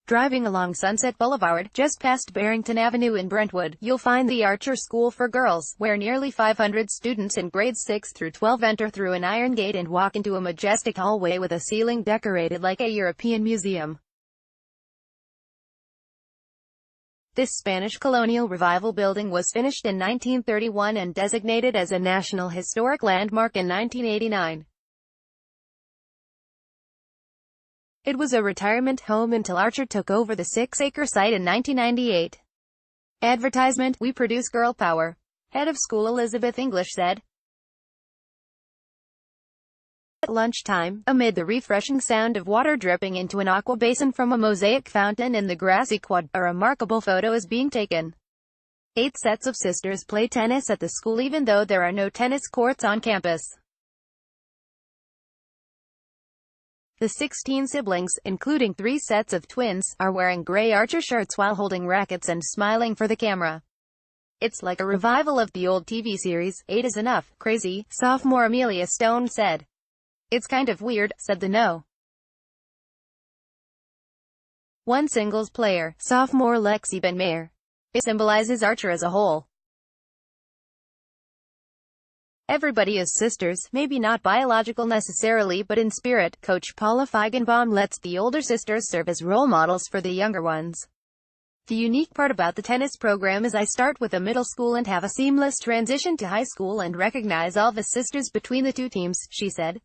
Driving along Sunset Boulevard, just past Barrington Avenue in Brentwood, you'll find the Archer School for Girls, where nearly 500 students in grades 6 through 12 enter through an iron gate and walk into a majestic hallway with a ceiling decorated like a European museum. This Spanish colonial revival building was finished in 1931 and designated as a National Historic Landmark in 1989. It was a retirement home until Archer took over the 6-acre site in 1998. Advertisement: "We produce girl power," head of school Elizabeth English said. At lunchtime, amid the refreshing sound of water dripping into an aqua basin from a mosaic fountain in the grassy quad, a remarkable photo is being taken. 8 sets of sisters play tennis at the school even though there are no tennis courts on campus. The 16 siblings, including 3 sets of twins, are wearing gray Archer shirts while holding rackets and smiling for the camera. "It's like a revival of the old TV series, 8 is enough, crazy," sophomore Amelia Stone said. "It's kind of weird," said the No. 1 singles player, sophomore Lexi Ben-Meir. "It symbolizes Archer as a whole. Everybody is sisters, maybe not biological necessarily but in spirit." Coach Paula Feigenbaum lets the older sisters serve as role models for the younger ones. "The unique part about the tennis program is I start with a middle school and have a seamless transition to high school and recognize all the sisters between the 2 teams," she said.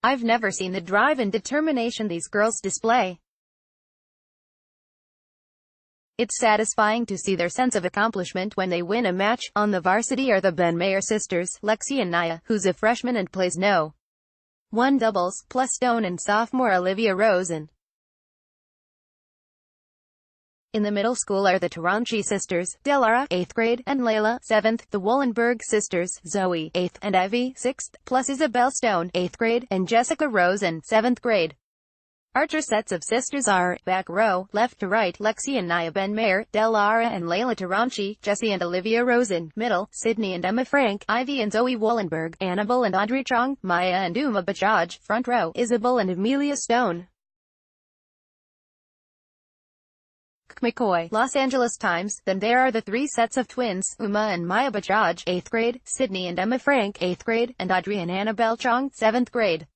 "I've never seen the drive and determination these girls display. It's satisfying to see their sense of accomplishment when they win a match." On the varsity are the Ben-Meir sisters, Lexi and Naya, who's a freshman and plays No. 1 doubles, plus Stone and sophomore Olivia Rosen. In the middle school are the Taranchi sisters, Delara, 8th grade, and Layla, 7th, the Wollenberg sisters, Zoe, 8th, and Ivy, 6th, plus Isabel Stone, 8th grade, and Jessica Rosen, 7th grade. Archer sets of sisters are, back row, left to right, Lexi and Naya Ben-Meir, Delara and Layla Taranchi, Jessie and Olivia Rosen, middle, Sydney and Emma Frank, Ivy and Zoe Wollenberg, Annabelle and Audrey Chong, Maya and Uma Bajaj, front row, Isabel and Amelia Stone. McCoy, Los Angeles Times. Then there are the 3 sets of twins, Uma and Maya Bajaj, 8th grade, Sydney and Emma Frank, 8th grade, and Audrey and Annabelle Chong, 7th grade.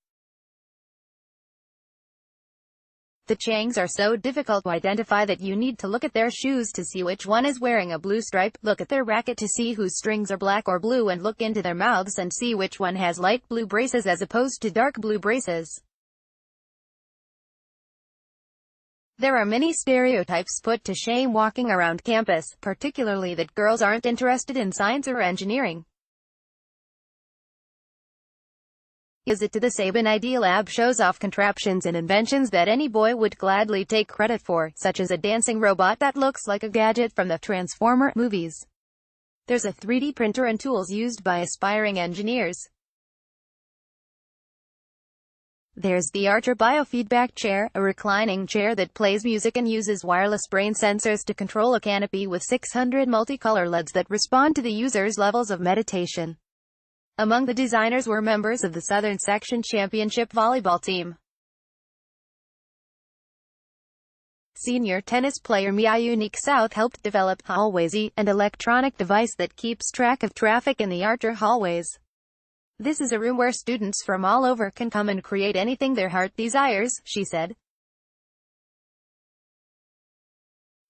The Changs are so difficult to identify that you need to look at their shoes to see which one is wearing a blue stripe, look at their racket to see whose strings are black or blue, and look into their mouths and see which one has light blue braces as opposed to dark blue braces. There are many stereotypes put to shame walking around campus, particularly that girls aren't interested in science or engineering. Visit to the Sabin Idea Lab shows off contraptions and inventions that any boy would gladly take credit for, such as a dancing robot that looks like a gadget from the Transformer movies. There's a 3D printer and tools used by aspiring engineers. There's the Archer Biofeedback Chair, a reclining chair that plays music and uses wireless brain sensors to control a canopy with 600 multicolor LEDs that respond to the user's levels of meditation. Among the designers were members of the Southern Section Championship volleyball team. Senior tennis player Mia Unique South helped develop Hallwaysy, an electronic device that keeps track of traffic in the Archer hallways. "This is a room where students from all over can come and create anything their heart desires," she said.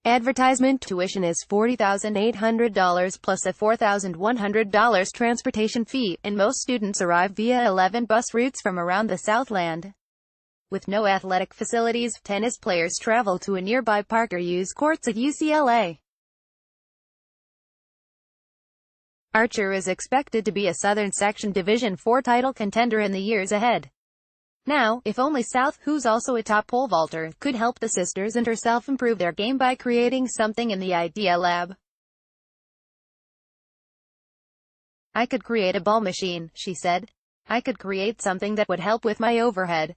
Advertisement: tuition is $40,800 plus a $4,100 transportation fee, and most students arrive via 11 bus routes from around the Southland. With no athletic facilities, tennis players travel to a nearby park or use courts at UCLA. Archer is expected to be a Southern Section Division IV title contender in the years ahead. Now, if only South, who's also a top pole vaulter, could help the sisters and herself improve their game by creating something in the Idea Lab. "I could create a ball machine," she said. "I could create something that would help with my overhead.